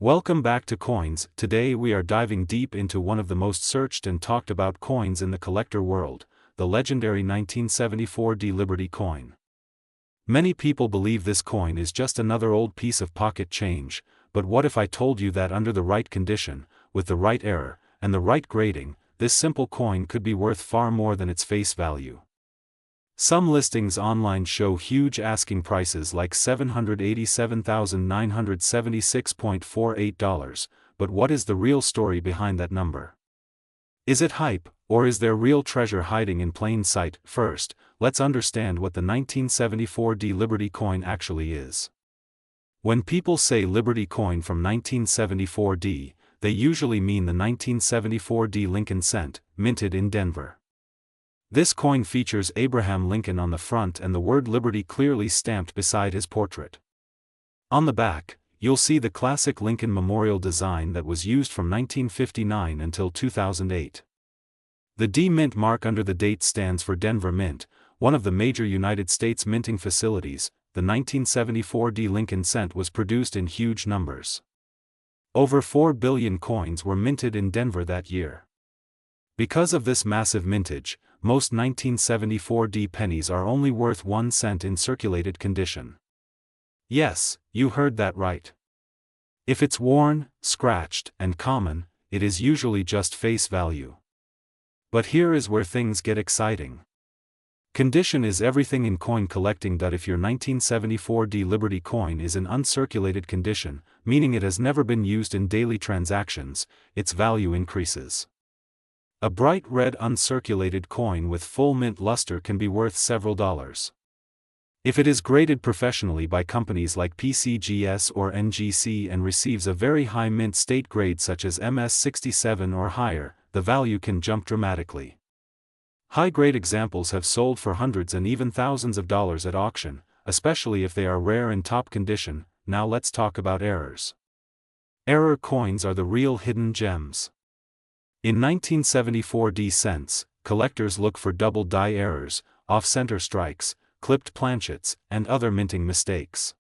Welcome back to Coins. Today we are diving deep into one of the most searched and talked about coins in the collector world, the legendary 1974 D Liberty coin. Many people believe this coin is just another old piece of pocket change, but what if I told you that under the right condition, with the right error, and the right grading, this simple coin could be worth far more than its face value? Some listings online show huge asking prices like $787,976.48, but what is the real story behind that number? Is it hype, or is there real treasure hiding in plain sight? First, let's understand what the 1974 D Liberty coin actually is. When people say Liberty coin from 1974 D, they usually mean the 1974 D Lincoln cent, minted in Denver. This coin features Abraham Lincoln on the front and the word Liberty clearly stamped beside his portrait. On the back, you'll see the classic Lincoln Memorial design that was used from 1959 until 2008. The D Mint mark under the date stands for Denver Mint, one of the major United States minting facilities. The 1974 D Lincoln cent was produced in huge numbers. Over 4 billion coins were minted in Denver that year. Because of this massive mintage, most 1974 D pennies are only worth 1 cent in circulated condition. Yes, you heard that right. If it's worn, scratched, and common, it is usually just face value. But here is where things get exciting. Condition is everything in coin collecting. If your 1974 D Liberty coin is in uncirculated condition, meaning it has never been used in daily transactions, its value increases. A bright red uncirculated coin with full mint luster can be worth several dollars. If it is graded professionally by companies like PCGS or NGC and receives a very high mint state grade such as MS67 or higher, the value can jump dramatically. High-grade examples have sold for hundreds and even thousands of dollars at auction, especially if they are rare in top condition. Now let's talk about errors. Error coins are the real hidden gems. In 1974 D cents, collectors look for double die errors, off-center strikes, clipped planchets, and other minting mistakes.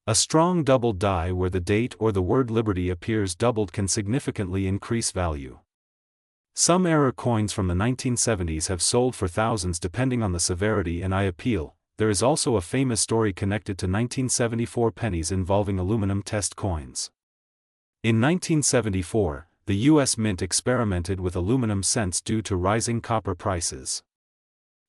A strong double die where the date or the word Liberty appears doubled can significantly increase value. Some error coins from the 1970s have sold for thousands depending on the severity and I appeal. There is also a famous story connected to 1974 pennies involving aluminum test coins. In 1974, the U.S. Mint experimented with aluminum cents due to rising copper prices.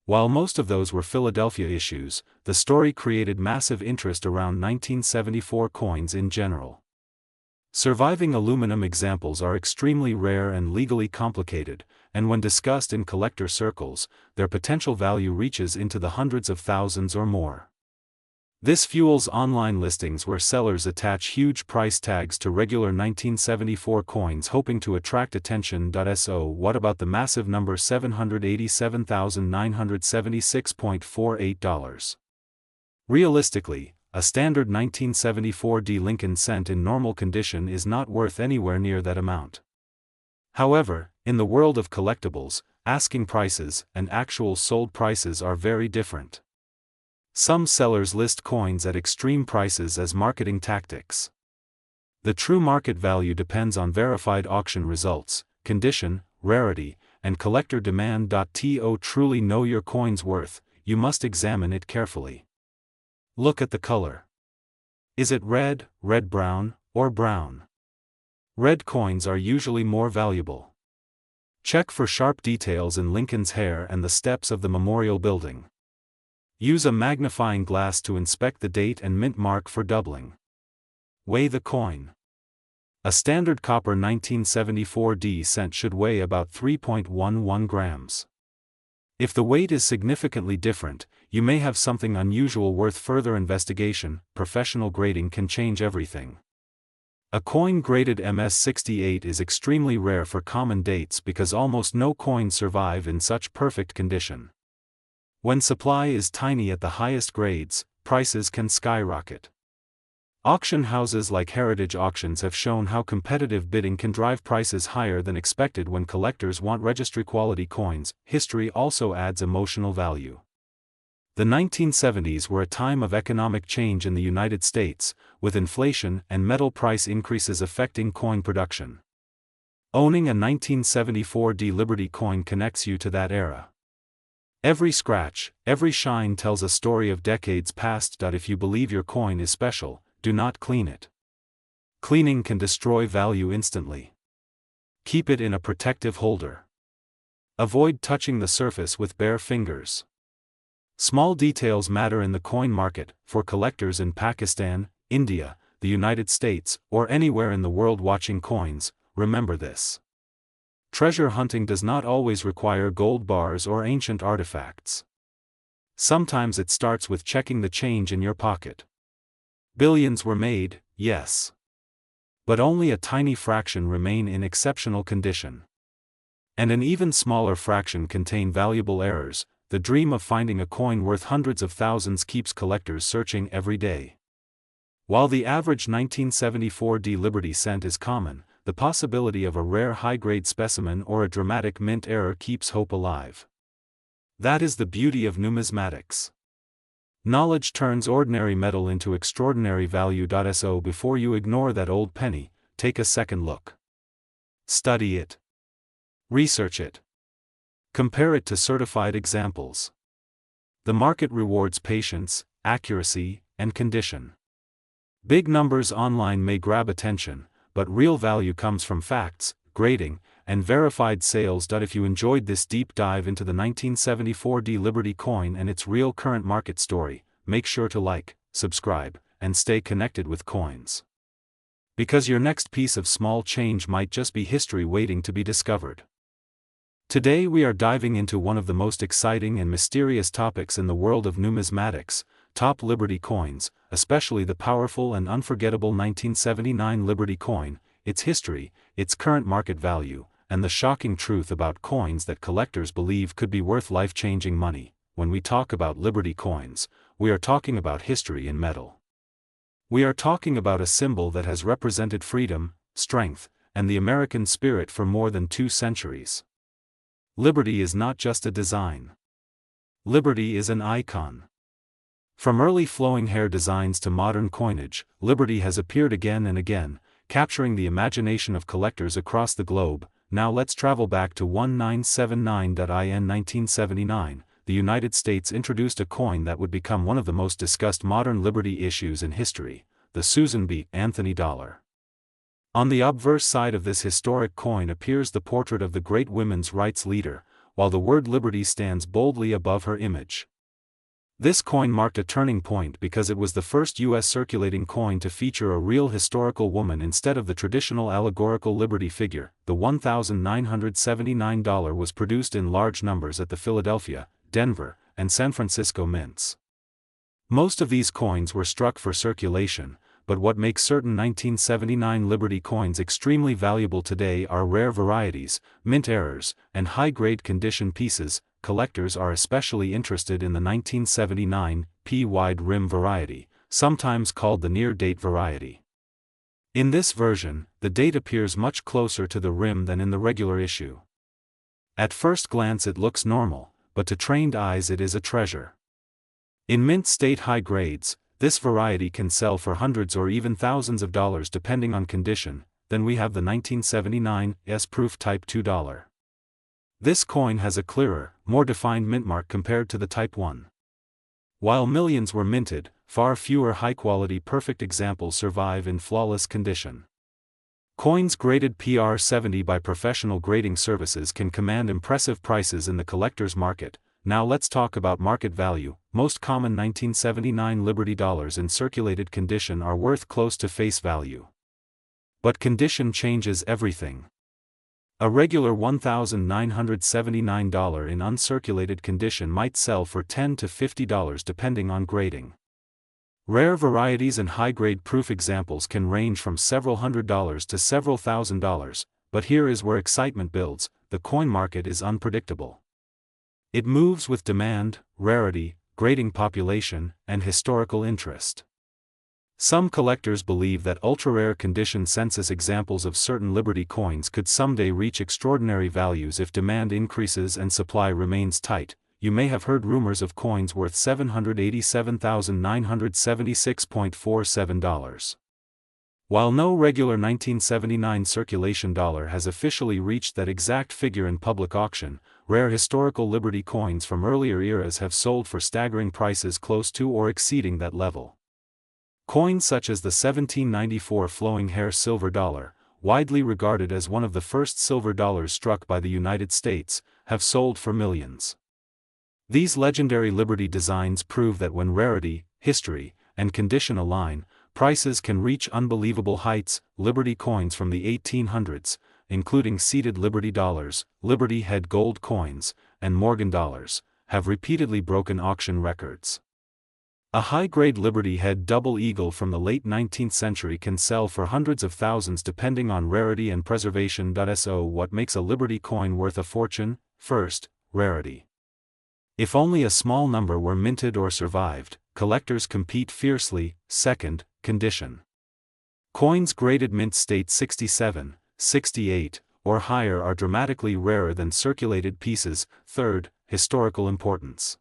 While most of those were Philadelphia issues, the story created massive interest around 1974 coins in general. Surviving aluminum examples are extremely rare and legally complicated, and when discussed in collector circles, their potential value reaches into the hundreds of thousands or more. This fuels online listings where sellers attach huge price tags to regular 1974 coins hoping to attract attention. So what about the massive number $787,976.48? Realistically, a standard 1974 D Lincoln cent in normal condition is not worth anywhere near that amount. However, in the world of collectibles, asking prices and actual sold prices are very different. Some sellers list coins at extreme prices as marketing tactics. The true market value depends on verified auction results, condition, rarity, and collector demand. To truly know your coin's worth, you must examine it carefully. Look at the color. Is it red, red-brown, or brown? Red coins are usually more valuable. Check for sharp details in Lincoln's hair and the steps of the memorial building. Use a magnifying glass to inspect the date and mint mark for doubling. Weigh the coin. A standard copper 1974 D cent should weigh about 3.11 grams. If the weight is significantly different, you may have something unusual worth further investigation. Professional grading can change everything. A coin graded MS68 is extremely rare for common dates because almost no coins survive in such perfect condition. When supply is tiny at the highest grades, prices can skyrocket. Auction houses like Heritage Auctions have shown how competitive bidding can drive prices higher than expected when collectors want registry quality coins. History also adds emotional value. The 1970s were a time of economic change in the United States, with inflation and metal price increases affecting coin production. Owning a 1974 D Liberty coin connects you to that era. Every scratch, every shine tells a story of decades past. If you believe your coin is special, do not clean it. Cleaning can destroy value instantly. Keep it in a protective holder. Avoid touching the surface with bare fingers. Small details matter in the coin market. For collectors in Pakistan, India, the United States, or anywhere in the world watching coins, remember this. Treasure hunting does not always require gold bars or ancient artifacts. Sometimes it starts with checking the change in your pocket. Billions were made, yes. But only a tiny fraction remain in exceptional condition. And an even smaller fraction contain valuable errors. The dream of finding a coin worth hundreds of thousands keeps collectors searching every day. While the average 1974 D Liberty cent is common, the possibility of a rare high-grade specimen or a dramatic mint error keeps hope alive. That is the beauty of numismatics. Knowledge turns ordinary metal into extraordinary value. So before you ignore that old penny, take a second look. Study it. Research it. Compare it to certified examples. The market rewards patience, accuracy, and condition. Big numbers online may grab attention, but real value comes from facts, grading, and verified sales. If you enjoyed this deep dive into the 1974 D Liberty coin and its real current market story, make sure to like, subscribe, and stay connected with coins. Because your next piece of small change might just be history waiting to be discovered. Today we are diving into one of the most exciting and mysterious topics in the world of numismatics, top Liberty coins, especially the powerful and unforgettable 1979 Liberty coin, its history, its current market value, and the shocking truth about coins that collectors believe could be worth life-changing money. When we talk about Liberty coins, we are talking about history in metal. We are talking about a symbol that has represented freedom, strength, and the American spirit for more than 2 centuries. Liberty is not just a design. Liberty is an icon. From early flowing hair designs to modern coinage, Liberty has appeared again and again, capturing the imagination of collectors across the globe. Now let's travel back to 1979. In 1979, the United States introduced a coin that would become one of the most discussed modern Liberty issues in history, the Susan B. Anthony dollar. On the obverse side of this historic coin appears the portrait of the great women's rights leader, while the word Liberty stands boldly above her image. This coin marked a turning point because it was the first U.S. circulating coin to feature a real historical woman instead of the traditional allegorical Liberty figure. The $1,979 was produced in large numbers at the Philadelphia, Denver, and San Francisco mints. Most of these coins were struck for circulation, but what makes certain 1979 Liberty coins extremely valuable today are rare varieties, mint errors, and high-grade condition pieces. Collectors are especially interested in the 1979 P-wide rim variety, sometimes called the near-date variety. In this version, the date appears much closer to the rim than in the regular issue. At first glance it looks normal, but to trained eyes it is a treasure. In mint state high grades, this variety can sell for hundreds or even thousands of dollars depending on condition. Then we have the 1979 S-proof Type $2. This coin has a clearer, more defined mint mark compared to the Type 1. While millions were minted, far fewer high-quality perfect examples survive in flawless condition. Coins graded PR70 by professional grading services can command impressive prices in the collector's market. Now let's talk about market value. Most common 1979 Liberty dollars in circulated condition are worth close to face value. But condition changes everything. A regular $1,979 in uncirculated condition might sell for $10 to $50 depending on grading. Rare varieties and high-grade proof examples can range from several $100s to several $1,000s, but here is where excitement builds. The coin market is unpredictable. It moves with demand, rarity, grading population, and historical interest. Some collectors believe that ultra-rare condition census examples of certain Liberty coins could someday reach extraordinary values if demand increases and supply remains tight. you may have heard rumors of coins worth $787,976.47. While no regular 1979 circulation dollar has officially reached that exact figure in public auction, rare historical Liberty coins from earlier eras have sold for staggering prices close to or exceeding that level. Coins such as the 1794 flowing hair silver dollar, widely regarded as one of the first silver dollars struck by the United States, have sold for millions. These legendary Liberty designs prove that when rarity, history, and condition align, prices can reach unbelievable heights. Liberty coins from the 1800s, including seeded Liberty dollars, Liberty head gold coins, and Morgan dollars, have repeatedly broken auction records. A high-grade Liberty head double eagle from the late 19th century can sell for hundreds of thousands depending on rarity and preservation. So what makes a Liberty coin worth a fortune? First, rarity. If only a small number were minted or survived, collectors compete fiercely. Second, condition. Coins graded mint state 67, 68, or higher are dramatically rarer than circulated pieces. Third, historical importance.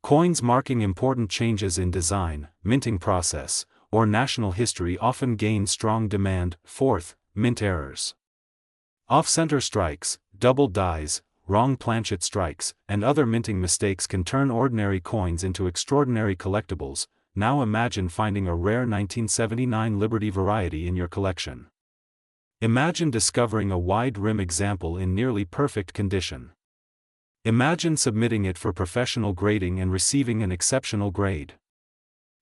Coins marking important changes in design, minting process, or national history often gain strong demand. Fourth, mint errors. Off-center strikes, double dies, wrong planchet strikes, and other minting mistakes can turn ordinary coins into extraordinary collectibles. Now imagine finding a rare 1979 Liberty variety in your collection. Imagine discovering a wide rim example in nearly perfect condition. Imagine submitting it for professional grading and receiving an exceptional grade.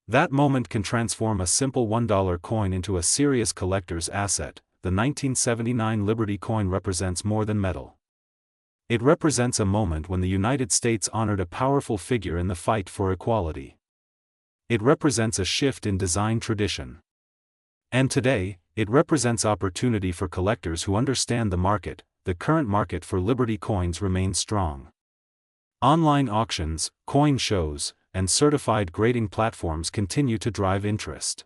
That moment can transform a simple $1 coin into a serious collector's asset. The 1979 Liberty coin represents more than metal. It represents a moment when the United States honored a powerful figure in the fight for equality. It represents a shift in design tradition. And today, it represents opportunity for collectors who understand the market. The current market for Liberty coins remains strong. Online auctions, coin shows, and certified grading platforms continue to drive interest.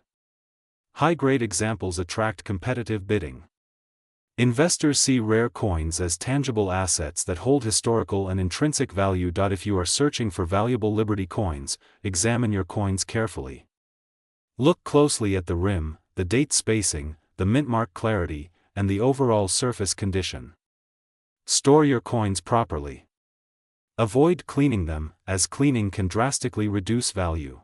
High-grade examples attract competitive bidding. Investors see rare coins as tangible assets that hold historical and intrinsic value. If you are searching for valuable Liberty coins, examine your coins carefully. Look closely at the rim, the date spacing, the mint mark clarity, and the overall surface condition. Store your coins properly. Avoid cleaning them, as cleaning can drastically reduce value.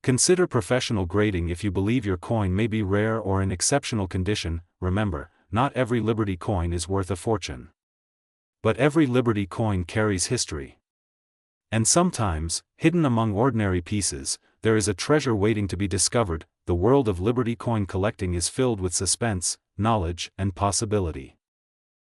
Consider professional grading if you believe your coin may be rare or in exceptional condition. Remember, not every Liberty coin is worth a fortune. But every Liberty coin carries history. And sometimes, hidden among ordinary pieces, there is a treasure waiting to be discovered. The world of Liberty coin collecting is filled with suspense, knowledge, and possibility.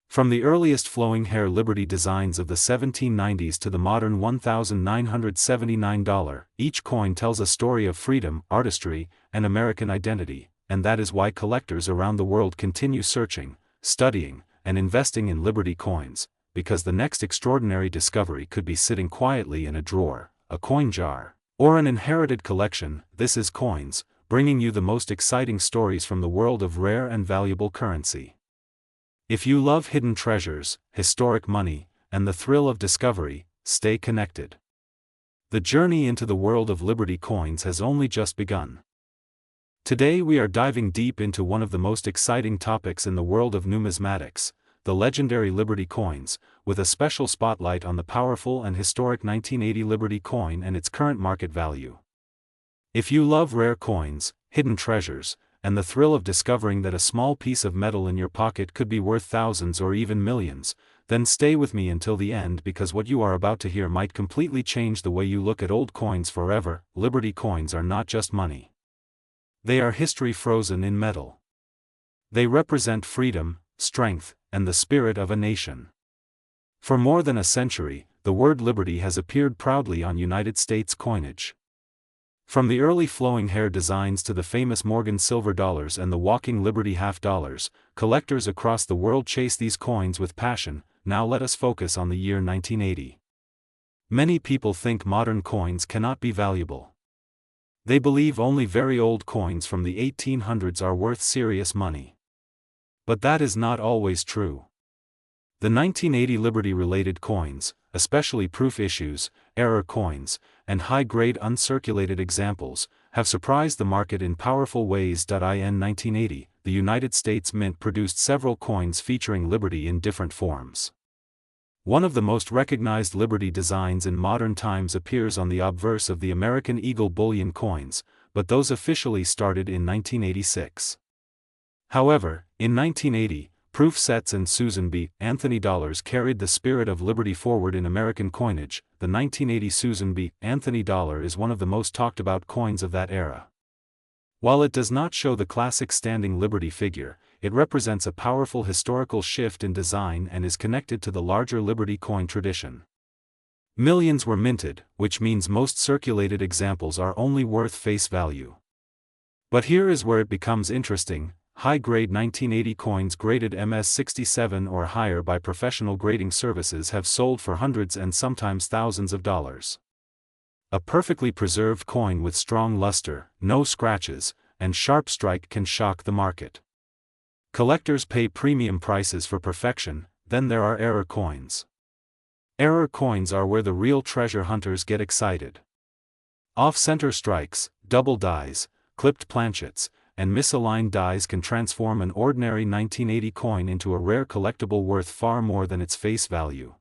From the earliest flowing hair Liberty designs of the 1790s to the modern $1,979, each coin tells a story of freedom, artistry, and American identity, and that is why collectors around the world continue searching, studying, and investing in Liberty coins, because the next extraordinary discovery could be sitting quietly in a drawer, a coin jar, or an inherited collection. This is Coins, bringing you the most exciting stories from the world of rare and valuable currency. If you love hidden treasures, historic money, and the thrill of discovery, stay connected. The journey into the world of Liberty coins has only just begun. Today we are diving deep into one of the most exciting topics in the world of numismatics, the legendary Liberty coins, with a special spotlight on the powerful and historic 1980 Liberty coin and its current market value. If you love rare coins, hidden treasures, and the thrill of discovering that a small piece of metal in your pocket could be worth thousands or even millions, then stay with me until the end, because what you are about to hear might completely change the way you look at old coins forever. Liberty coins are not just money. They are history frozen in metal. They represent freedom, strength, and the spirit of a nation. For more than a century, the word liberty has appeared proudly on United States coinage. From the early flowing hair designs to the famous Morgan silver dollars and the walking Liberty half dollars, collectors across the world chase these coins with passion. Now let us focus on the year 1980. Many people think modern coins cannot be valuable. They believe only very old coins from the 1800s are worth serious money. But that is not always true. The 1980 Liberty-related coins, especially proof issues, error coins, and high-grade uncirculated examples, have surprised the market in powerful ways. In 1980, the United States Mint produced several coins featuring Liberty in different forms. One of the most recognized Liberty designs in modern times appears on the obverse of the American Eagle bullion coins, but those officially started in 1986. However, in 1980, proof sets and Susan B. Anthony dollars carried the spirit of Liberty forward in American coinage. The 1980 Susan B. Anthony dollar is one of the most talked about coins of that era. While it does not show the classic standing Liberty figure, it represents a powerful historical shift in design and is connected to the larger Liberty coin tradition. Millions were minted, which means most circulated examples are only worth face value. But here is where it becomes interesting. High-grade 1980 coins graded MS-67 or higher by professional grading services have sold for hundreds and sometimes thousands of dollars. A perfectly preserved coin with strong luster, no scratches, and sharp strike can shock the market. Collectors pay premium prices for perfection. Then there are error coins. Error coins are where the real treasure hunters get excited. Off-center strikes, double dies, clipped planchets, and misaligned dies can transform an ordinary 1980 coin into a rare collectible worth far more than its face value.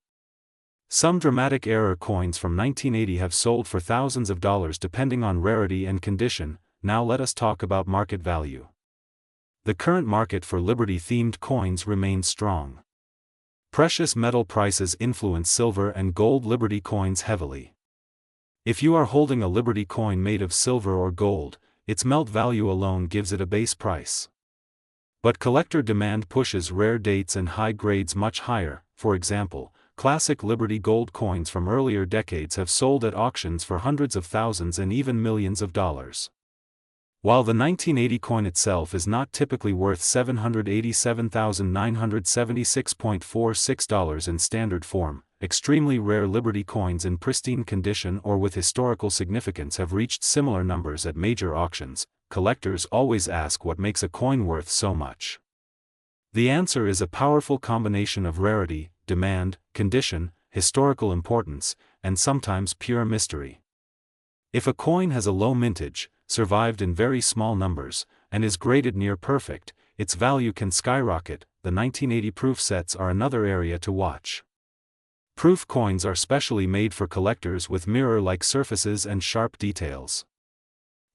Some dramatic error coins from 1980 have sold for thousands of dollars depending on rarity and condition. Now let us talk about market value. The current market for Liberty-themed coins remains strong. Precious metal prices influence silver and gold Liberty coins heavily. If you are holding a Liberty coin made of silver or gold, its melt value alone gives it a base price. But collector demand pushes rare dates and high grades much higher. For example, classic Liberty gold coins from earlier decades have sold at auctions for hundreds of thousands and even millions of dollars. While the 1980 coin itself is not typically worth $787,976.46 in standard form, extremely rare Liberty coins in pristine condition or with historical significance have reached similar numbers at major auctions. Collectors always ask what makes a coin worth so much. The answer is a powerful combination of rarity, demand, condition, historical importance, and sometimes pure mystery. If a coin has a low mintage, survived in very small numbers, and is graded near perfect, its value can skyrocket. The 1980 proof sets are another area to watch. Proof coins are specially made for collectors with mirror-like surfaces and sharp details.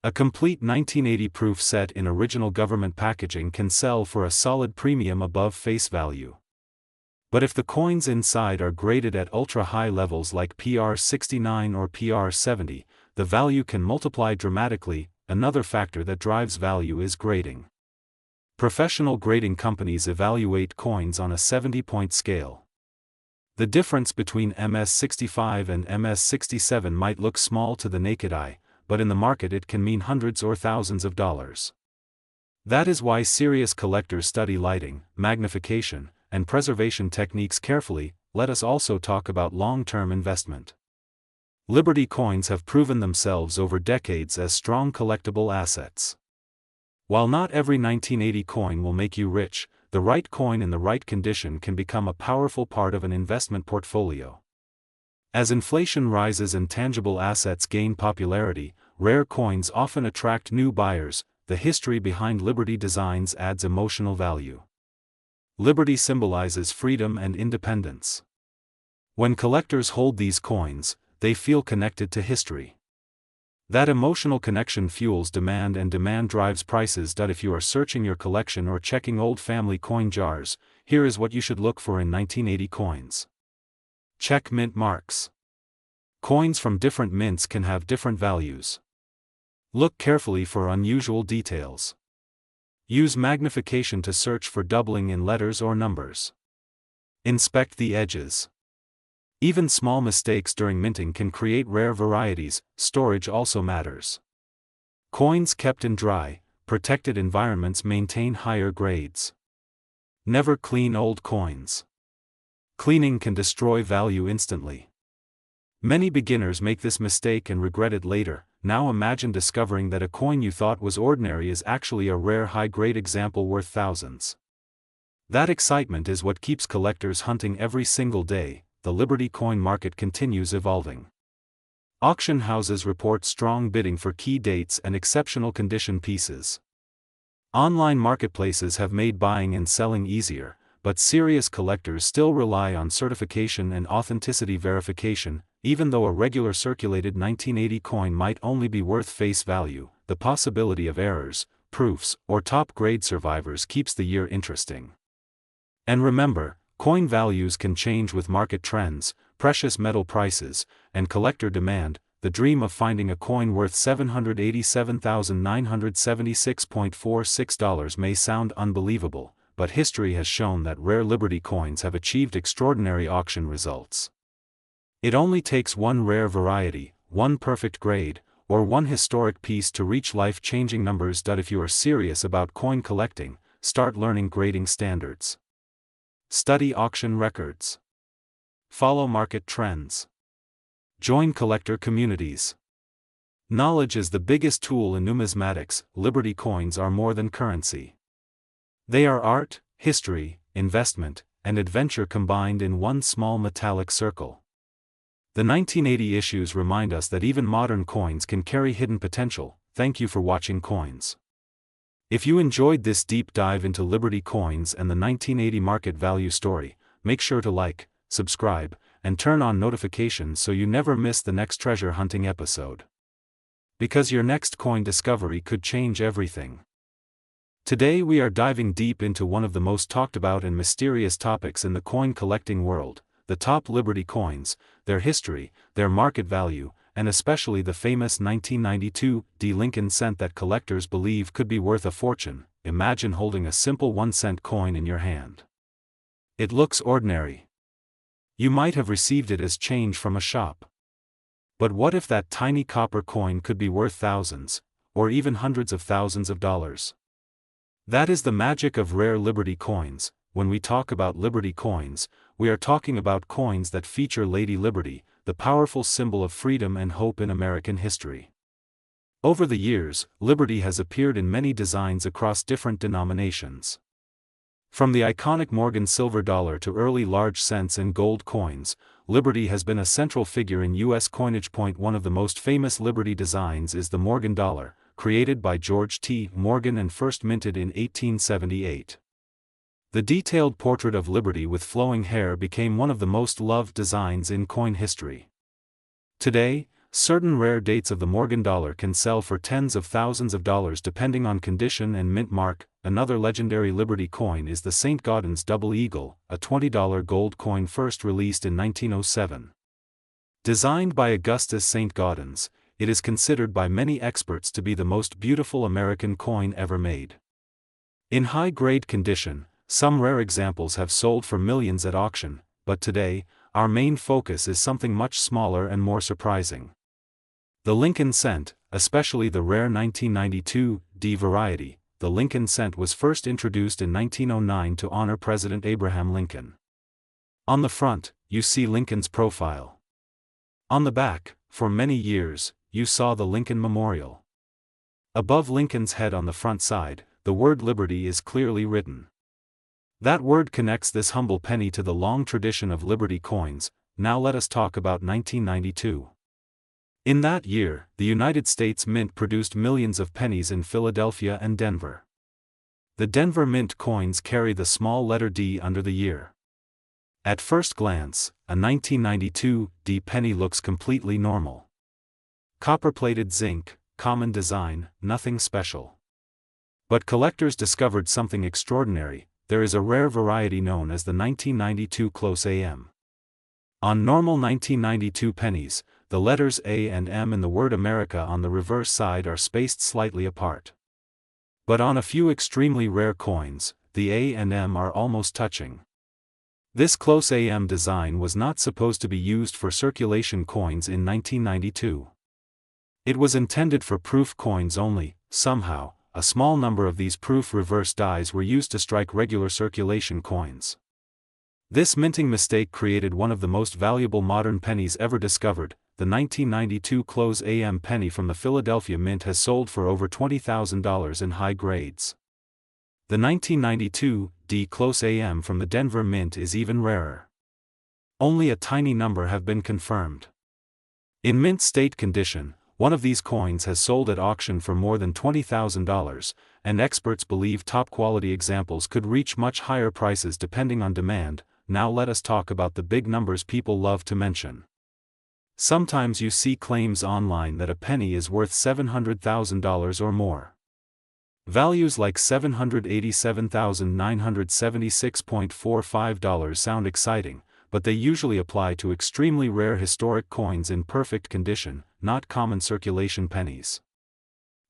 A complete 1980 proof set in original government packaging can sell for a solid premium above face value. But if the coins inside are graded at ultra-high levels like PR69 or PR70, the value can multiply dramatically. Another factor that drives value is grading. Professional grading companies evaluate coins on a 70-point scale. The difference between MS-65 and MS-67 might look small to the naked eye, but in the market it can mean hundreds or thousands of dollars. That is why serious collectors study lighting, magnification, and preservation techniques carefully. Let us also talk about long-term investment. Liberty coins have proven themselves over decades as strong collectible assets. While not every 1980 coin will make you rich, the right coin in the right condition can become a powerful part of an investment portfolio. As inflation rises and tangible assets gain popularity, rare coins often attract new buyers. The history behind Liberty designs adds emotional value. Liberty symbolizes freedom and independence. When collectors hold these coins, they feel connected to history. That emotional connection fuels demand, and demand drives prices. If you are searching your collection or checking old family coin jars, here is what you should look for in 1980 coins. Check mint marks. Coins from different mints can have different values. Look carefully for unusual details. Use magnification to search for doubling in letters or numbers. Inspect the edges. Even small mistakes during minting can create rare varieties. Storage also matters. Coins kept in dry, protected environments maintain higher grades. Never clean old coins. Cleaning can destroy value instantly. Many beginners make this mistake and regret it later. Now imagine discovering that a coin you thought was ordinary is actually a rare high-grade example worth thousands. That excitement is what keeps collectors hunting every single day. The Liberty coin market continues evolving. Auction houses report strong bidding for key dates and exceptional condition pieces. Online marketplaces have made buying and selling easier, but serious collectors still rely on certification and authenticity verification. Even though a regular circulated 1980 coin might only be worth face value, the possibility of errors, proofs, or top-grade survivors keeps the year interesting. And remember, coin values can change with market trends, precious metal prices, and collector demand. The dream of finding a coin worth $787,976.46 may sound unbelievable, but history has shown that rare Liberty coins have achieved extraordinary auction results. It only takes one rare variety, one perfect grade, or one historic piece to reach life-changing numbers. If you are serious about coin collecting, start learning grading standards. Study auction records. Follow market trends. Join collector communities. Knowledge is the biggest tool in numismatics. Liberty coins are more than currency. They are art, history, investment, and adventure combined in one small metallic circle. The 1980 issues remind us that even modern coins can carry hidden potential. Thank you for watching Coins. If you enjoyed this deep dive into Liberty coins and the 1980 market value story, make sure to like, subscribe, and turn on notifications so you never miss the next treasure hunting episode. Because your next coin discovery could change everything. Today we are diving deep into one of the most talked about and mysterious topics in the coin collecting world, the top Liberty coins, their history, their market value, and especially the famous 1992 Lincoln cent that collectors believe could be worth a fortune. Imagine holding a simple 1-cent coin in your hand. It looks ordinary. You might have received it as change from a shop. But what if that tiny copper coin could be worth thousands, or even hundreds of thousands of dollars? That is the magic of rare Liberty coins. When we talk about Liberty coins, we are talking about coins that feature Lady Liberty, the powerful symbol of freedom and hope in American history. Over the years, Liberty has appeared in many designs across different denominations. From the iconic Morgan silver dollar to early large cents and gold coins, Liberty has been a central figure in U.S. coinage. One of the most famous Liberty designs is the Morgan dollar, created by George T. Morgan and first minted in 1878. The detailed portrait of Liberty with flowing hair became one of the most loved designs in coin history. Today, certain rare dates of the Morgan dollar can sell for tens of thousands of dollars depending on condition and mint mark. Another legendary Liberty coin is the St. Gaudens Double Eagle, a $20 gold coin first released in 1907. Designed by Augustus St. Gaudens, it is considered by many experts to be the most beautiful American coin ever made. In high-grade condition, some rare examples have sold for millions at auction, but today, our main focus is something much smaller and more surprising. The Lincoln cent, especially the rare 1992 D variety. The Lincoln cent was first introduced in 1909 to honor President Abraham Lincoln. On the front, you see Lincoln's profile. On the back, for many years, you saw the Lincoln Memorial. Above Lincoln's head on the front side, the word Liberty is clearly written. That word connects this humble penny to the long tradition of Liberty coins. Now let us talk about 1992. In that year, the United States Mint produced millions of pennies in Philadelphia and Denver. The Denver Mint coins carry the small letter D under the year. At first glance, a 1992 D penny looks completely normal. Copper-plated zinc, common design, nothing special. But collectors discovered something extraordinary. There is a rare variety known as the 1992 close AM. On normal 1992 pennies, the letters A and M in the word America on the reverse side are spaced slightly apart. But on a few extremely rare coins, the A and M are almost touching. This close AM design was not supposed to be used for circulation coins in 1992. It was intended for proof coins only. Somehow, a small number of these proof reverse dies were used to strike regular circulation coins. This minting mistake created one of the most valuable modern pennies ever discovered. The 1992 close AM penny from the Philadelphia Mint has sold for over $20,000 in high grades. The 1992 D close AM from the Denver Mint is even rarer. Only a tiny number have been confirmed. In mint state condition, one of these coins has sold at auction for more than $20,000, and experts believe top-quality examples could reach much higher prices depending on demand. Now let us talk about the big numbers people love to mention. Sometimes you see claims online that a penny is worth $700,000 or more. Values like $787,976.45 sound exciting, but they usually apply to extremely rare historic coins in perfect condition, not common circulation pennies.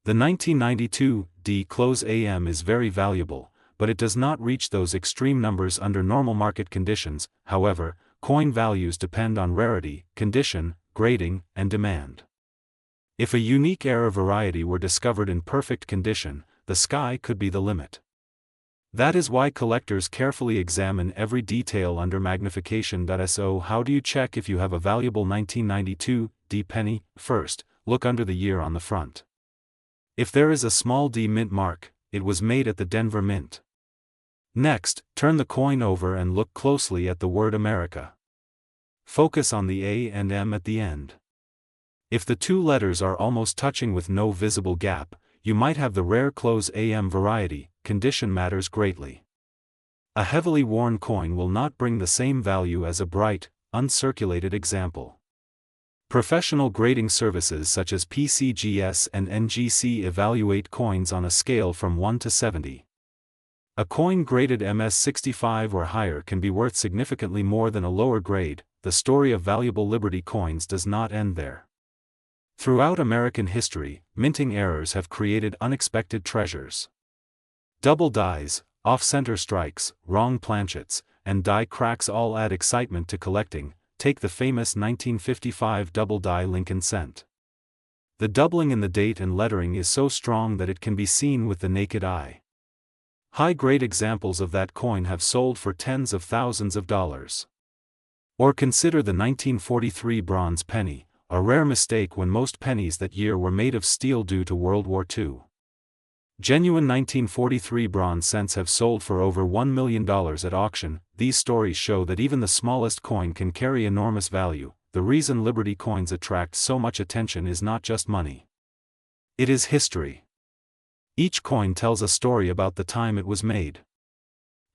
The 1992 D close AM is very valuable, but it does not reach those extreme numbers under normal market conditions. However, coin values depend on rarity, condition, grading, and demand. If a unique era variety were discovered in perfect condition, the sky could be the limit. That is why collectors carefully examine every detail under magnification. So how do you check if you have a valuable 1992 D penny? First, look under the year on the front. If there is a small D mint mark, it was made at the Denver Mint. Next, turn the coin over and look closely at the word America. Focus on the A and M at the end. If the two letters are almost touching with no visible gap, you might have the rare close AM variety. Condition matters greatly. A heavily worn coin will not bring the same value as a bright, uncirculated example. Professional grading services such as PCGS and NGC evaluate coins on a scale from 1 to 70. A coin graded MS65 or higher can be worth significantly more than a lower grade. The story of valuable Liberty coins does not end there. Throughout American history, minting errors have created unexpected treasures. Double dies, off-center strikes, wrong planchets, and die cracks all add excitement to collecting. Take the famous 1955 double die Lincoln cent. The doubling in the date and lettering is so strong that it can be seen with the naked eye. High-grade examples of that coin have sold for tens of thousands of dollars. Or consider the 1943 bronze penny, a rare mistake when most pennies that year were made of steel due to World War II. Genuine 1943 bronze cents have sold for over $1 million at auction. These stories show that even the smallest coin can carry enormous value. The reason Liberty coins attract so much attention is not just money. It is history. Each coin tells a story about the time it was made.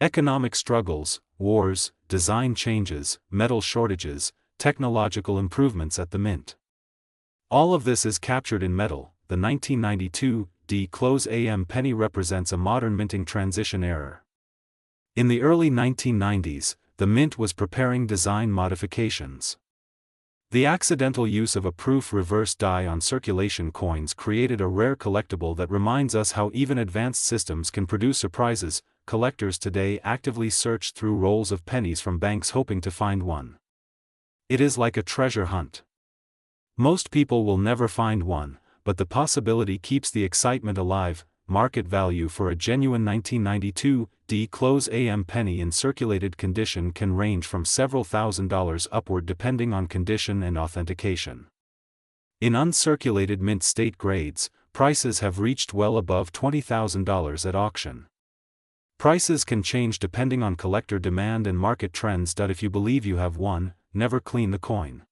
Economic struggles, wars, design changes, metal shortages, technological improvements at the mint. All of this is captured in metal. The 1992 D close AM penny represents a modern minting transition era. In the early 1990s, the mint was preparing design modifications. The accidental use of a proof reverse die on circulation coins created a rare collectible that reminds us how even advanced systems can produce surprises. Collectors today actively search through rolls of pennies from banks hoping to find one. It is like a treasure hunt. Most people will never find one, but the possibility keeps the excitement alive. Market value for a genuine 1992 D close AM penny in circulated condition can range from several $1,000s upward depending on condition and authentication. In uncirculated mint state grades, prices have reached well above $20,000 at auction. Prices can change depending on collector demand and market trends. If you believe you have one, never clean the coin.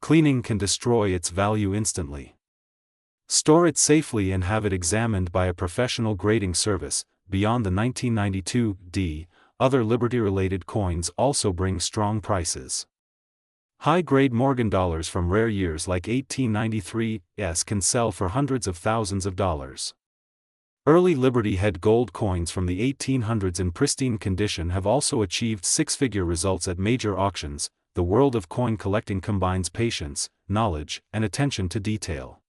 Cleaning can destroy its value instantly. Store it safely and have it examined by a professional grading service. Beyond the 1992 D, other Liberty-related coins also bring strong prices. High-grade Morgan dollars from rare years like 1893s can sell for hundreds of thousands of dollars. Early Liberty head gold coins from the 1800s in pristine condition have also achieved six-figure results at major auctions. The world of coin collecting combines patience, knowledge, and attention to detail.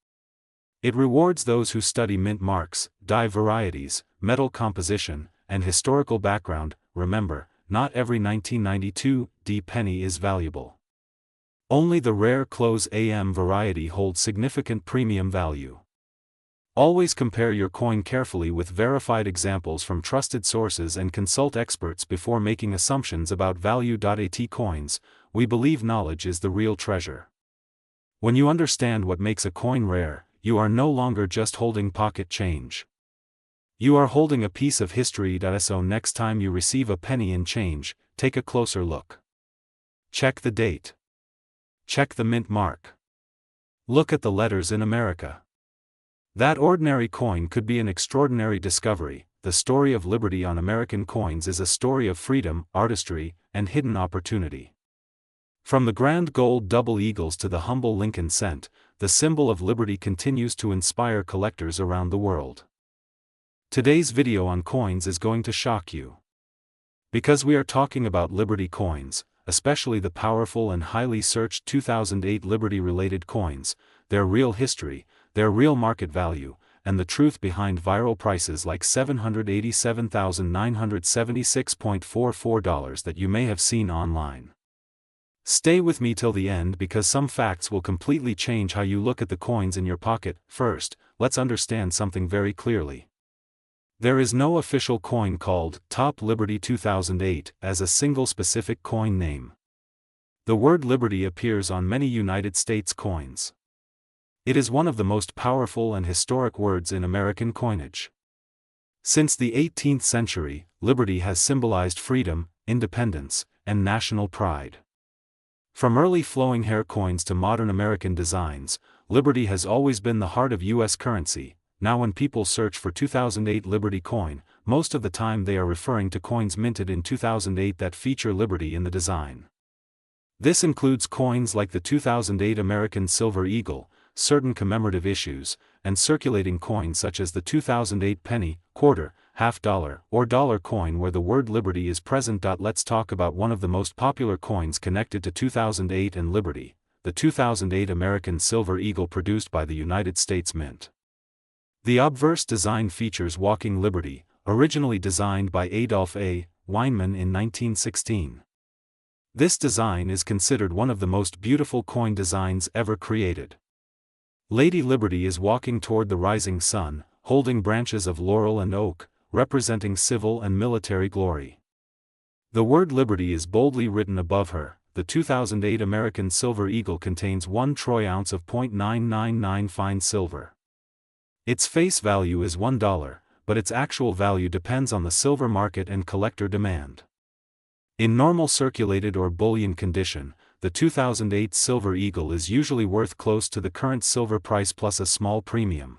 It rewards those who study mint marks, die varieties, metal composition, and historical background. Remember, not every 1992 D penny is valuable. Only the rare close AM variety holds significant premium value. Always compare your coin carefully with verified examples from trusted sources and consult experts before making assumptions about value. At Coins, we believe knowledge is the real treasure. When you understand what makes a coin rare, you are no longer just holding pocket change. You are holding a piece of history. So next time you receive a penny in change, take a closer look. Check the date. Check the mint mark. Look at the letters in America. That ordinary coin could be an extraordinary discovery. The story of liberty on American coins is a story of freedom, artistry, and hidden opportunity. From the grand gold double eagles to the humble Lincoln cent, the symbol of liberty continues to inspire collectors around the world. Today's video on coins is going to shock you. Because we are talking about Liberty coins, especially the powerful and highly searched 2008 Liberty-related coins, their real history, their real market value, and the truth behind viral prices like $787,976.44 that you may have seen online. Stay with me till the end because some facts will completely change how you look at the coins in your pocket. First, let's understand something very clearly. There is no official coin called Top Liberty 2008 as a single specific coin name. The word Liberty appears on many United States coins. It is one of the most powerful and historic words in American coinage. Since the 18th century, liberty has symbolized freedom, independence, and national pride. From early flowing hair coins to modern American designs, liberty has always been the heart of U.S. currency. Now when people search for 2008 Liberty coin, most of the time they are referring to coins minted in 2008 that feature liberty in the design. This includes coins like the 2008 American Silver Eagle, certain commemorative issues, and circulating coins such as the 2008 penny, quarter, half dollar, or dollar coin where the word liberty is present. Let's talk about one of the most popular coins connected to 2008 and liberty, the 2008 American Silver Eagle produced by the United States Mint. The obverse design features walking liberty, originally designed by Adolph A. Weinman in 1916. This design is considered one of the most beautiful coin designs ever created. Lady Liberty is walking toward the rising sun, holding branches of laurel and oak, representing civil and military glory. The word liberty is boldly written above her. The 2008 American Silver Eagle contains 1 troy ounce of .999 fine silver. Its face value is $1, but its actual value depends on the silver market and collector demand. In normal circulated or bullion condition, the 2008 Silver Eagle is usually worth close to the current silver price plus a small premium.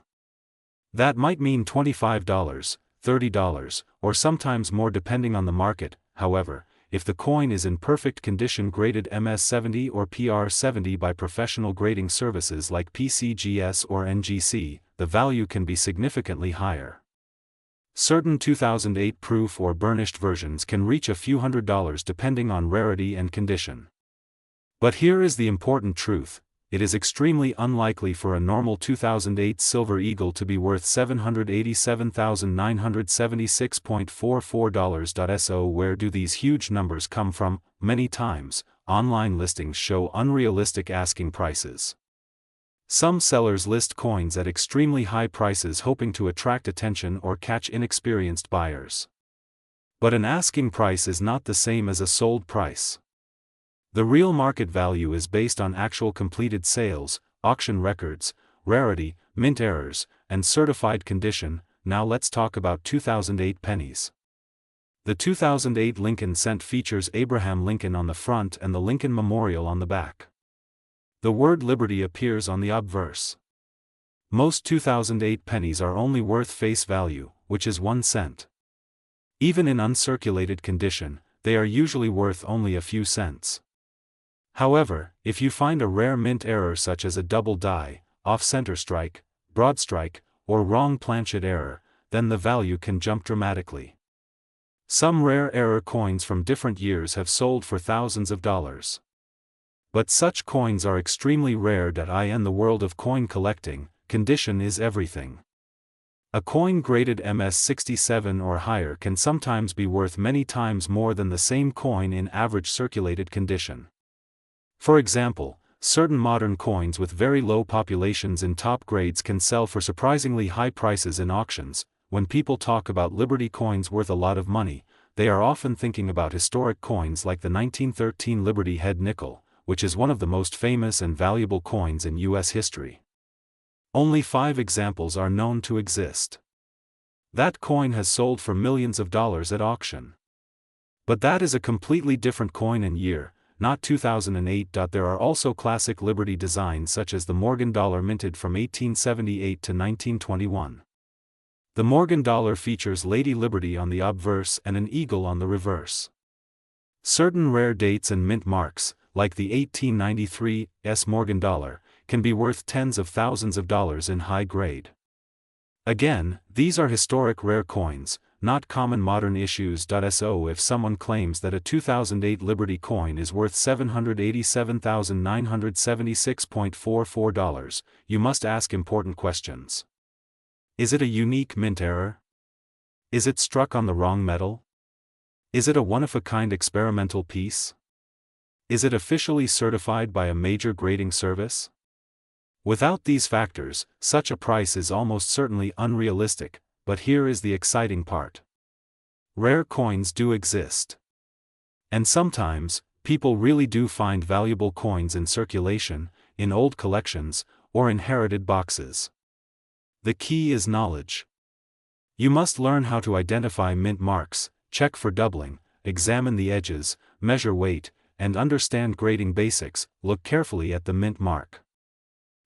That might mean $25, $30, or sometimes more depending on the market. However, if the coin is in perfect condition graded MS70 or PR70 by professional grading services like PCGS or NGC, the value can be significantly higher. Certain 2008 proof or burnished versions can reach a few $100s depending on rarity and condition. But here is the important truth: it is extremely unlikely for a normal 2008 Silver Eagle to be worth $787,976.44. So where do these huge numbers come from? Many times, online listings show unrealistic asking prices. Some sellers list coins at extremely high prices hoping to attract attention or catch inexperienced buyers. But an asking price is not the same as a sold price. The real market value is based on actual completed sales, auction records, rarity, mint errors, and certified condition. Now let's talk about 2008 pennies. The 2008 Lincoln cent features Abraham Lincoln on the front and the Lincoln Memorial on the back. The word liberty appears on the obverse. Most 2008 pennies are only worth face value, which is 1 cent. Even in uncirculated condition, they are usually worth only a few cents. However, if you find a rare mint error such as a double die, off-center strike, broad strike, or wrong planchet error, then the value can jump dramatically. Some rare error coins from different years have sold for thousands of dollars. But such coins are extremely rare. In the world of coin collecting, condition is everything. A coin graded MS67 or higher can sometimes be worth many times more than the same coin in average circulated condition. For example, certain modern coins with very low populations in top grades can sell for surprisingly high prices in auctions. When people talk about Liberty coins worth a lot of money, they are often thinking about historic coins like the 1913 Liberty Head nickel, which is one of the most famous and valuable coins in U.S. history. Only 5 examples are known to exist. That coin has sold for millions of dollars at auction. But that is a completely different coin and year, not 2008. There are also classic Liberty designs such as the Morgan dollar minted from 1878 to 1921. The Morgan dollar features Lady Liberty on the obverse and an eagle on the reverse. Certain rare dates and mint marks, like the 1893 Morgan dollar, can be worth tens of thousands of dollars in high grade. Again, these are historic rare coins, not common modern issues. So if someone claims that a 2008 Liberty coin is worth $787,976.44, you must ask important questions. Is it a unique mint error? Is it struck on the wrong metal? Is it a one-of-a-kind experimental piece? Is it officially certified by a major grading service? Without these factors, such a price is almost certainly unrealistic, but here is the exciting part. Rare coins do exist. And sometimes, people really do find valuable coins in circulation, in old collections, or inherited boxes. The key is knowledge. You must learn how to identify mint marks, check for doubling, examine the edges, measure weight, and understand grading basics. Look carefully at the mint mark.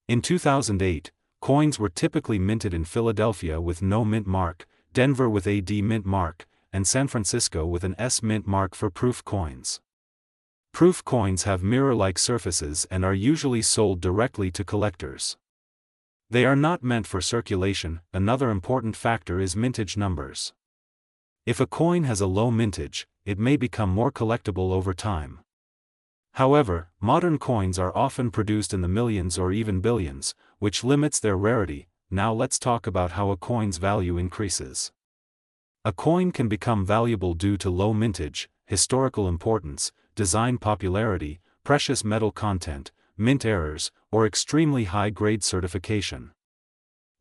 In 2008, coins were typically minted in Philadelphia with no mint mark, Denver with a D mint mark, and San Francisco with an S mint mark for proof coins. Proof coins have mirror-like surfaces and are usually sold directly to collectors. They are not meant for circulation. Another important factor is mintage numbers. If a coin has a low mintage, it may become more collectible over time. However, modern coins are often produced in the millions or even billions, which limits their rarity. Now let's talk about how a coin's value increases. A coin can become valuable due to low mintage, historical importance, design popularity, precious metal content, mint errors, or extremely high-grade certification.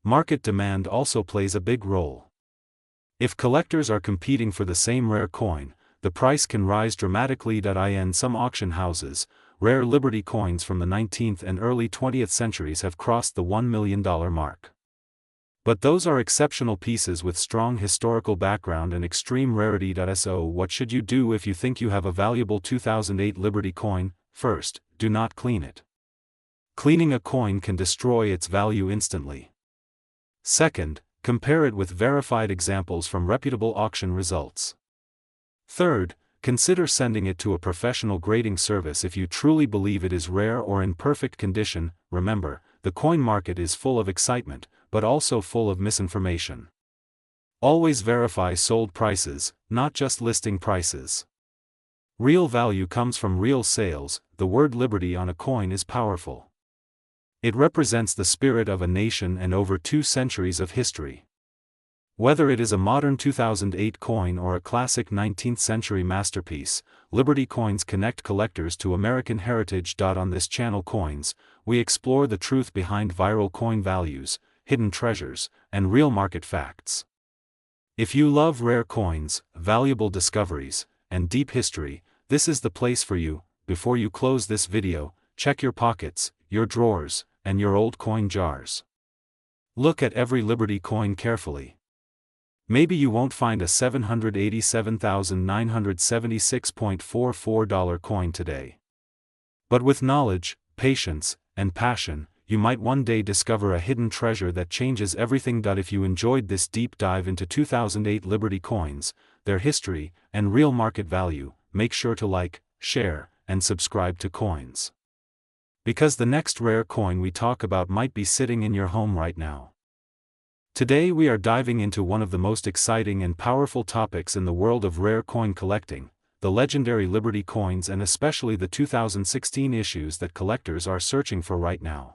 Market demand also plays a big role. If collectors are competing for the same rare coin, the price can rise dramatically. In some auction houses, rare Liberty coins from the 19th and early 20th centuries have crossed the $1 million mark. But those are exceptional pieces with strong historical background and extreme rarity. So what should you do if you think you have a valuable 2008 Liberty coin? First, do not clean it. Cleaning a coin can destroy its value instantly. Second, compare it with verified examples from reputable auction results. Third, consider sending it to a professional grading service if you truly believe it is rare or in perfect condition. Remember, the coin market is full of excitement, but also full of misinformation. Always verify sold prices, not just listing prices. Real value comes from real sales. The word Liberty on a coin is powerful. It represents the spirit of a nation and over 2 centuries of history. Whether it is a modern 2008 coin or a classic 19th century masterpiece, Liberty coins connect collectors to American heritage. On this channel Coins, we explore the truth behind viral coin values, hidden treasures, and real market facts. If you love rare coins, valuable discoveries, and deep history, this is the place for you. Before you close this video, check your pockets, your drawers, and your old coin jars. Look at every Liberty coin carefully. Maybe you won't find a $787,976.44 coin today. But with knowledge, patience, and passion, you might one day discover a hidden treasure that changes everything. If you enjoyed this deep dive into 2008 Liberty coins, their history, and real market value, make sure to like, share, and subscribe to Coins. Because the next rare coin we talk about might be sitting in your home right now. Today we are diving into one of the most exciting and powerful topics in the world of rare coin collecting, the legendary Liberty coins, and especially the 2016 issues that collectors are searching for right now.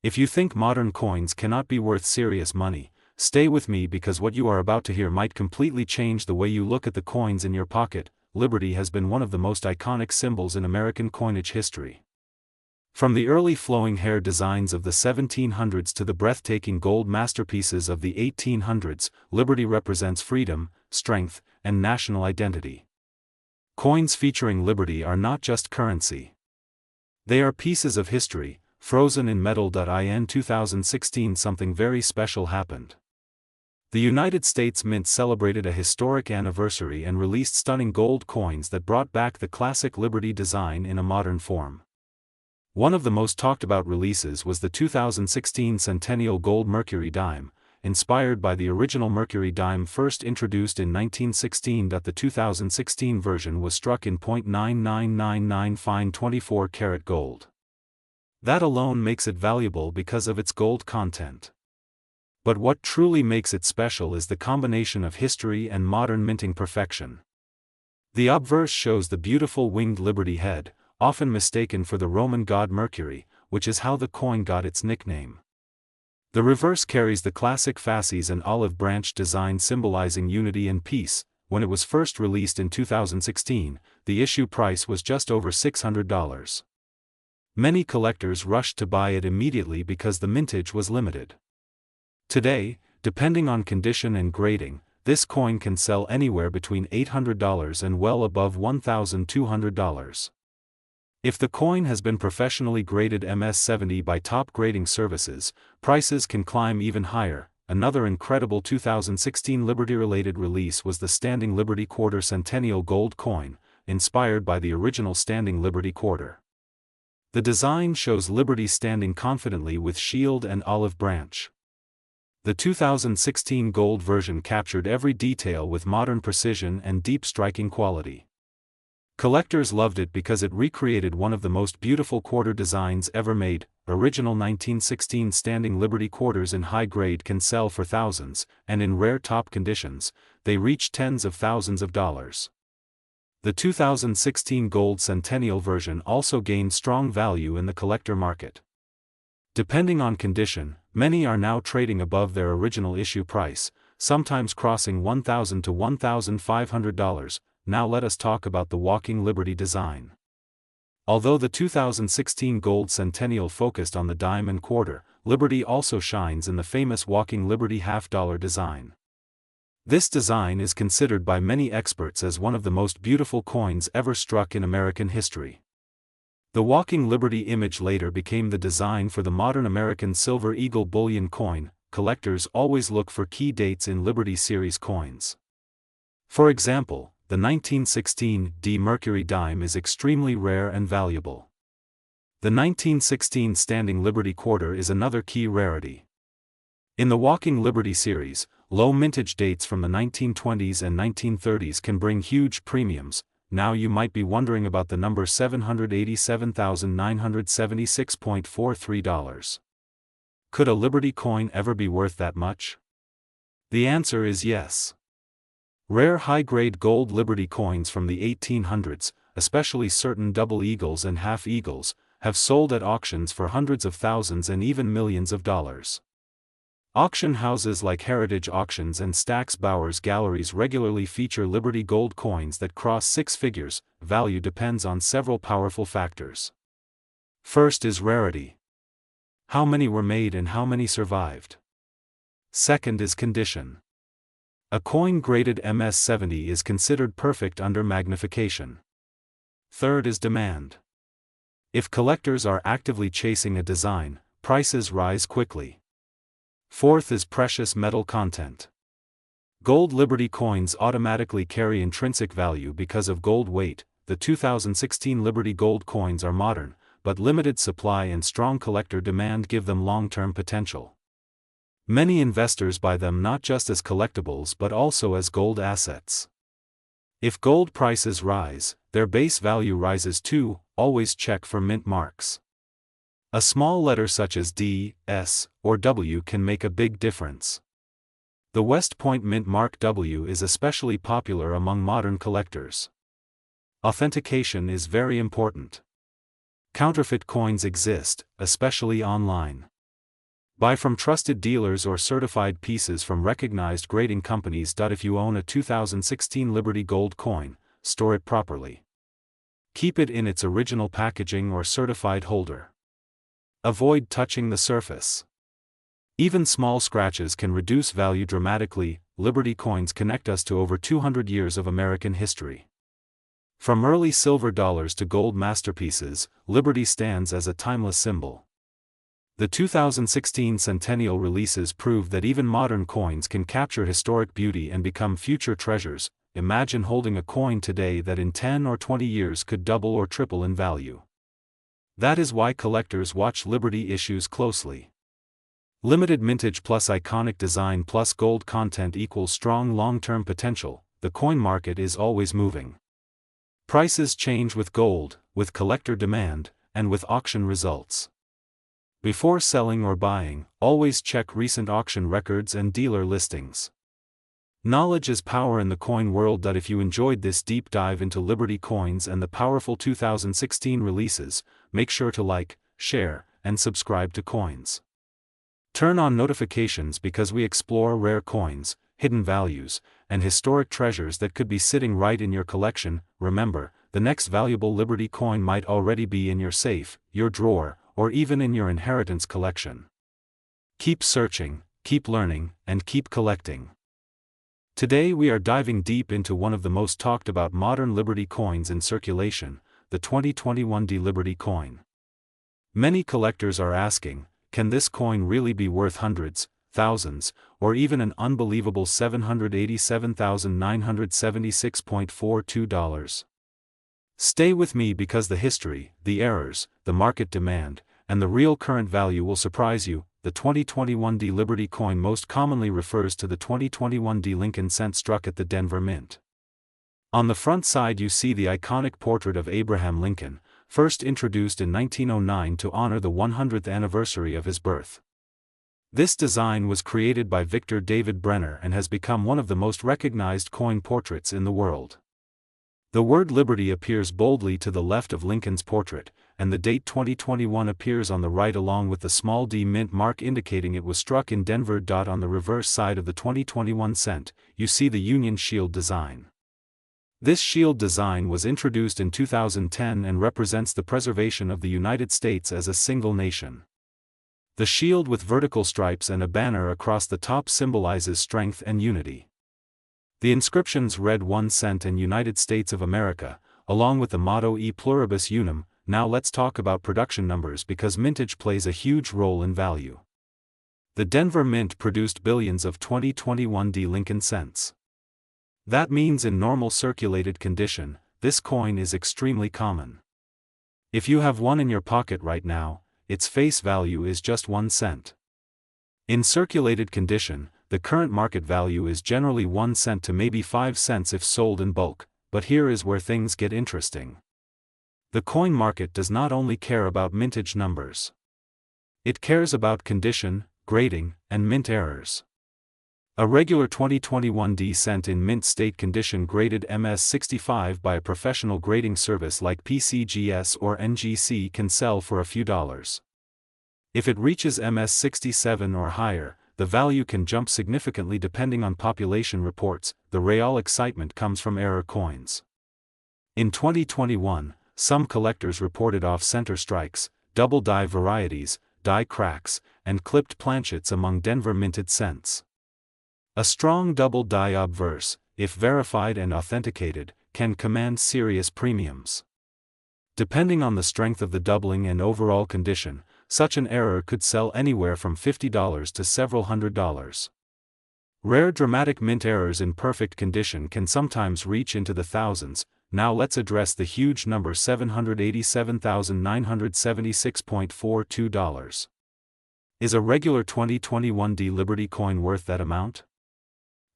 If you think modern coins cannot be worth serious money, stay with me because what you are about to hear might completely change the way you look at the coins in your pocket. Liberty has been one of the most iconic symbols in American coinage history. From the early flowing hair designs of the 1700s to the breathtaking gold masterpieces of the 1800s, Liberty represents freedom, strength, and national identity. Coins featuring Liberty are not just currency. They are pieces of history, frozen in metal. In 2016 something very special happened. The United States Mint celebrated a historic anniversary and released stunning gold coins that brought back the classic Liberty design in a modern form. One of the most talked about releases was the 2016 Centennial Gold Mercury Dime, inspired by the original Mercury dime first introduced in 1916. The 2016 version was struck in .9999 fine 24-karat gold. That alone makes it valuable because of its gold content. But what truly makes it special is the combination of history and modern minting perfection. The obverse shows the beautiful winged Liberty head, often mistaken for the Roman god Mercury, which is how the coin got its nickname. The reverse carries the classic fasces and olive branch design symbolizing unity and peace. When it was first released in 2016, the issue price was just over $600. Many collectors rushed to buy it immediately because the mintage was limited. Today, depending on condition and grading, this coin can sell anywhere between $800 and well above $1,200. If the coin has been professionally graded MS-70 by top grading services, prices can climb even higher. Another incredible 2016 Liberty-related release was the Standing Liberty Quarter Centennial Gold Coin, inspired by the original Standing Liberty Quarter. The design shows Liberty standing confidently with shield and olive branch. The 2016 gold version captured every detail with modern precision and deep striking quality. Collectors loved it because it recreated one of the most beautiful quarter designs ever made. Original 1916 Standing Liberty quarters in high grade can sell for thousands, and in rare top conditions, they reach tens of thousands of dollars. The 2016 gold centennial version also gained strong value in the collector market. Depending on condition, many are now trading above their original issue price, sometimes crossing $1,000 to $1,500. Now let us talk about the Walking Liberty design. Although the 2016 gold centennial focused on the dime and quarter, Liberty also shines in the famous Walking Liberty half-dollar design. This design is considered by many experts as one of the most beautiful coins ever struck in American history. The Walking Liberty image later became the design for the modern American Silver Eagle bullion coin. Collectors always look for key dates in Liberty series coins. For example, the 1916 D Mercury dime is extremely rare and valuable. The 1916 Standing Liberty quarter is another key rarity. In the Walking Liberty series, low mintage dates from the 1920s and 1930s can bring huge premiums. Now you might be wondering about the number $787,976.43. Could a Liberty coin ever be worth that much? The answer is yes. Rare high-grade gold Liberty coins from the 1800s, especially certain double eagles and half eagles, have sold at auctions for hundreds of thousands and even millions of dollars. Auction houses like Heritage Auctions and Stack's Bowers Galleries regularly feature Liberty gold coins that cross six figures. Value depends on several powerful factors. First is rarity. How many were made and how many survived? Second is condition. A coin graded MS-70 is considered perfect under magnification. Third is demand. If collectors are actively chasing a design, prices rise quickly. Fourth is precious metal content. Gold Liberty coins automatically carry intrinsic value because of gold weight. The 2016 Liberty gold coins are modern, but limited supply and strong collector demand give them long-term potential. Many investors buy them not just as collectibles but also as gold assets. If gold prices rise, their base value rises too. Always check for mint marks. A small letter such as D, S, or W can make a big difference. The West Point mint mark W is especially popular among modern collectors. Authentication is very important. Counterfeit coins exist, especially online. Buy from trusted dealers or certified pieces from recognized grading companies. If you own a 2016 Liberty gold coin, store it properly. Keep it in its original packaging or certified holder. Avoid touching the surface. Even small scratches can reduce value dramatically. Liberty coins connect us to over 200 years of American history. From early silver dollars to gold masterpieces, Liberty stands as a timeless symbol. The 2016 Centennial releases prove that even modern coins can capture historic beauty and become future treasures. Imagine holding a coin today that in 10 or 20 years could double or triple in value. That is why collectors watch Liberty issues closely. Limited mintage plus iconic design plus gold content equals strong long-term potential. The coin market is always moving. Prices change with gold, with collector demand, and with auction results. Before selling or buying, always check recent auction records and dealer listings. Knowledge is power in the coin world. If you enjoyed this deep dive into Liberty coins and the powerful 2016 releases, make sure to like, share, and subscribe to Coins. Turn on notifications because we explore rare coins, hidden values, and historic treasures that could be sitting right in your collection. Remember, the next valuable Liberty coin might already be in your safe, your drawer, or even in your inheritance collection. Keep searching, keep learning, and keep collecting. Today we are diving deep into one of the most talked about modern Liberty coins in circulation, the 2021 Liberty coin. Many collectors are asking, can this coin really be worth hundreds, thousands, or even an unbelievable $787,976.42? Stay with me because the history, the errors, the market demand, and the real current value will surprise you. The 2021 Liberty coin most commonly refers to the 2021 Lincoln cent struck at the Denver Mint. On the front side you see the iconic portrait of Abraham Lincoln, first introduced in 1909 to honor the 100th anniversary of his birth. This design was created by Victor David Brenner and has become one of the most recognized coin portraits in the world. The word Liberty appears boldly to the left of Lincoln's portrait, and the date 2021 appears on the right along with the small d mint mark indicating it was struck in Denver. On the reverse side of the 2021 cent, you see the Union Shield design. This shield design was introduced in 2010 and represents the preservation of the United States as a single nation. The shield with vertical stripes and a banner across the top symbolizes strength and unity. The inscriptions read 1 cent and United States of America, along with the motto E pluribus unum. Now let's talk about production numbers because mintage plays a huge role in value. The Denver Mint produced billions of 2021 Lincoln cents. That means in normal circulated condition, this coin is extremely common. If you have one in your pocket right now, its face value is just 1 cent. In circulated condition, the current market value is generally 1 cent to maybe 5 cents if sold in bulk, but here is where things get interesting. The coin market does not only care about mintage numbers. It cares about condition, grading, and mint errors. A regular 2021 cent in mint state condition graded MS65 by a professional grading service like PCGS or NGC can sell for a few dollars. If it reaches MS67 or higher, the value can jump significantly depending on population reports. The real excitement comes from error coins. In 2021, some collectors reported off-center strikes, double die varieties, die cracks, and clipped planchets among Denver minted cents. A strong double die obverse, if verified and authenticated, can command serious premiums. Depending on the strength of the doubling and overall condition, such an error could sell anywhere from $50 to several $100s. Rare dramatic mint errors in perfect condition can sometimes reach into the thousands. Now let's address the huge number $787,976.42. Is a regular 2021 Liberty coin worth that amount?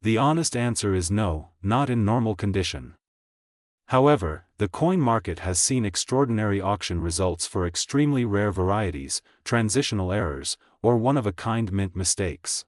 The honest answer is no, not in normal condition. However, the coin market has seen extraordinary auction results for extremely rare varieties, transitional errors, or one-of-a-kind mint mistakes.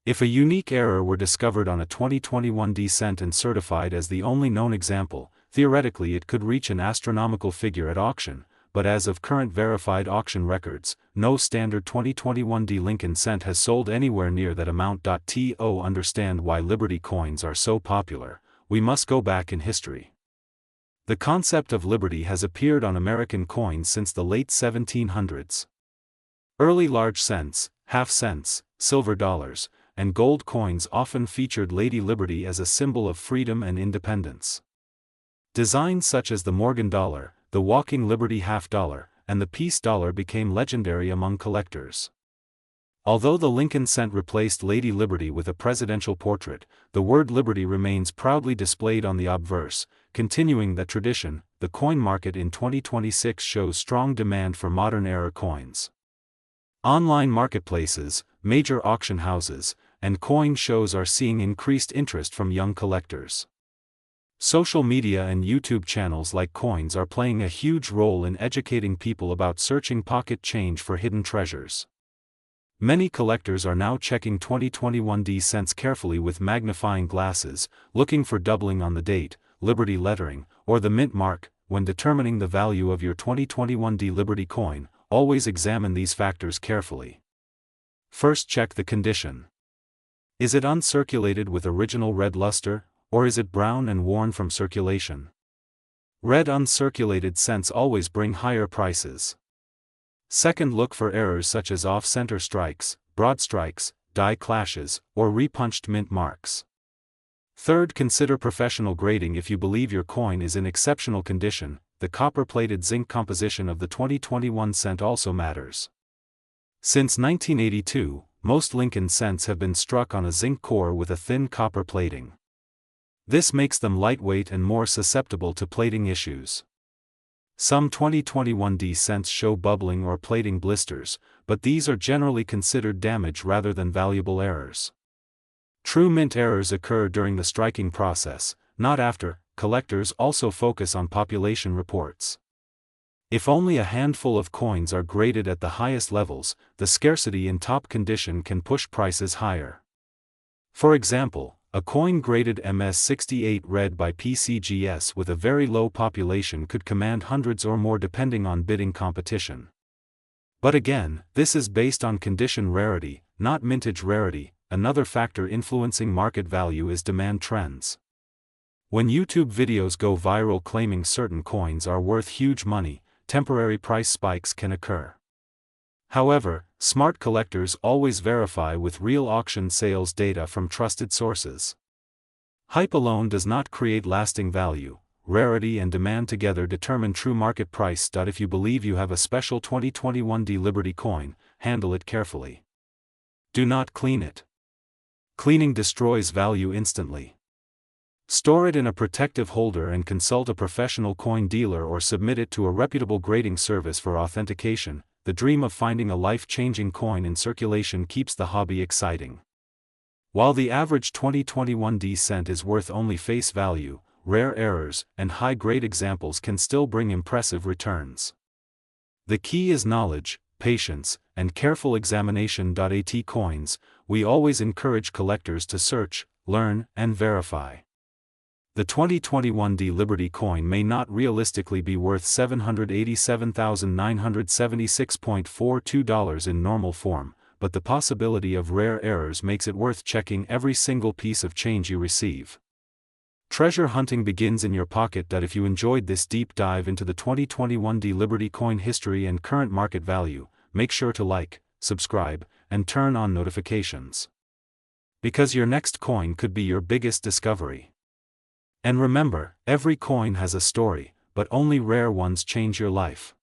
If a unique error were discovered on a 2021 cent and certified as the only known example, theoretically it could reach an astronomical figure at auction, but as of current verified auction records, no standard 2021 Lincoln cent has sold anywhere near that amount. To understand why Liberty coins are so popular, we must go back in history. The concept of liberty has appeared on American coins since the late 1700s. Early large cents, half cents, silver dollars, and gold coins often featured Lady Liberty as a symbol of freedom and independence. Designs such as the Morgan dollar, the Walking Liberty half dollar, and the peace dollar became legendary among collectors. Although the Lincoln cent replaced Lady Liberty with a presidential portrait, the word Liberty remains proudly displayed on the obverse. Continuing that tradition, the coin market in 2026 shows strong demand for modern-era coins. Online marketplaces, major auction houses, and coin shows are seeing increased interest from young collectors. Social media and YouTube channels like Coins are playing a huge role in educating people about searching pocket change for hidden treasures. Many collectors are now checking 2021 D cents carefully with magnifying glasses, looking for doubling on the date, Liberty lettering, or the mint mark. When determining the value of your 2021 D Liberty coin, always examine these factors carefully. First, check the condition. Is it uncirculated with original red luster, or is it brown and worn from circulation? Red uncirculated cents always bring higher prices. Second, look for errors such as off-center strikes, broad strikes, die clashes, or repunched mint marks. Third, consider professional grading. If you believe your coin is in exceptional condition, the copper-plated zinc composition of the 2021 cent also matters. Since 1982, most Lincoln cents have been struck on a zinc core with a thin copper plating. This makes them lightweight and more susceptible to plating issues. Some 2021 D cents show bubbling or plating blisters, but these are generally considered damage rather than valuable errors. True mint errors occur during the striking process, not after. Collectors also focus on population reports. If only a handful of coins are graded at the highest levels, the scarcity in top condition can push prices higher. For example, a coin graded MS68 red by PCGS with a very low population could command hundreds or more depending on bidding competition. But again, this is based on condition rarity, not mintage rarity. Another factor influencing market value is demand trends. When YouTube videos go viral claiming certain coins are worth huge money, temporary price spikes can occur. However, smart collectors always verify with real auction sales data from trusted sources. Hype alone does not create lasting value. Rarity and demand together determine true market price. If you believe you have a special 2021 D Liberty coin, handle it carefully. Do not clean it. Cleaning destroys value instantly. Store it in a protective holder and consult a professional coin dealer or submit it to a reputable grading service for authentication. The dream of finding a life-changing coin in circulation keeps the hobby exciting. While the average 2021 D cent is worth only face value, rare errors and high-grade examples can still bring impressive returns. The key is knowledge, patience, and careful examination. At Coins, we always encourage collectors to search, learn, and verify. The 2021 D Liberty coin may not realistically be worth $787,976.42 in normal form, but the possibility of rare errors makes it worth checking every single piece of change you receive. Treasure hunting begins in your pocket. If you enjoyed this deep dive into the 2021 D Liberty coin history and current market value, make sure to like, subscribe, and turn on notifications. Because your next coin could be your biggest discovery. And remember, every coin has a story, but only rare ones change your life.